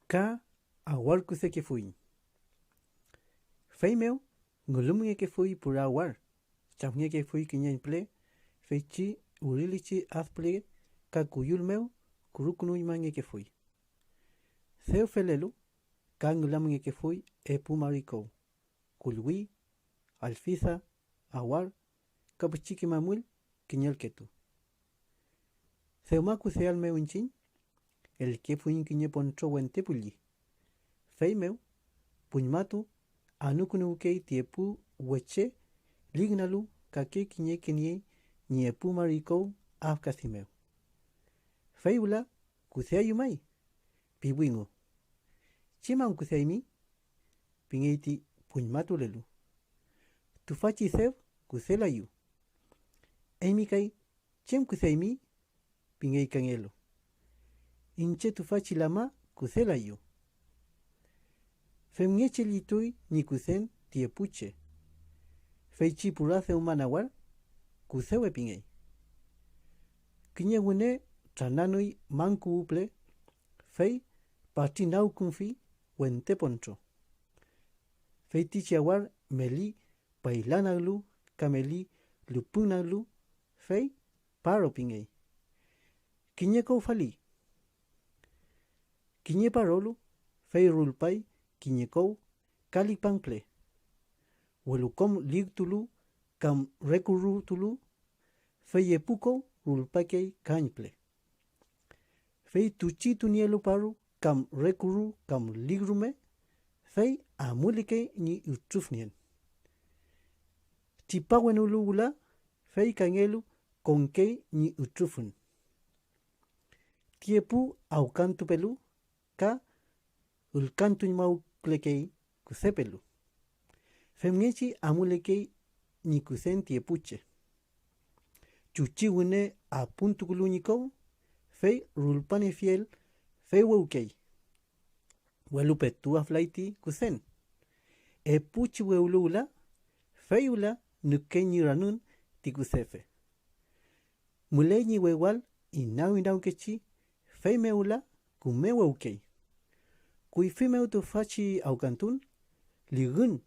Ka awar kuse que fui. Feimeo, ngulumge que fui por awar. Chamge que fui que ple, feichi, urilichi azple, ka kuyulmeo, kurukunu mange que fui. Theo felelu, ka ngulamge que fui, e pumarico. Kulwi, alfiza, awar, kapuchiki mamul, quiñel que tu. Theo maku seal meu inchin, el que fui quiñe poncho wente pulli. Feimeo, puñmatu, anukunukei tiepu weche, lignalu, kake quiñe quiñe, ni epu marico, afcasimeo. Feibula, kusea yumai, pibuingo. Chima un kusea mi, pingeiti, puñmatu lelu. Tufachi sev, kusela yu. Emikai, chem kusea mi, pingei kangelo. Inche tufachi lama, kusela yu. Femngeche litui ni kusen tiepuche. Feichi purace humanawar, kusewe pingei. Kiñe wune, trananui manku uple, fei, patinau kunfi, wente poncho. Feitichi awar, meli, pailanaglu, kameli, lupunaglu, fei, paro pingei. Kiñe fali. Kiñe parolu, fei rulpai, kiñekou, kalipancle. Welukom ligtulu, kam recurrutulu, feyepuko, rulpakei kañple. Fei tuchitu nielu paru, kam recurru, kam ligrume, fei amulike ni utrufnien. Tipawenulugula, fei kangelu, konkei ni utrufun. Tiepu au cantu pelu, ka ulcantu mau klekei kusepelu. Femngechi amulekei ni kusen tiepuche. Chuchi wune a puntu kuluñiko, fei rulpane fiel, fei weukei. Welupe tu aflaiti kusen. E puchi weulula, fei ula nukeni ranun tikusefe. Muleñi wewal inau kechi, fei meula kume weukei. Kui fimeu tu fachi au cantun, ligun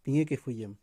pinge que fuyem.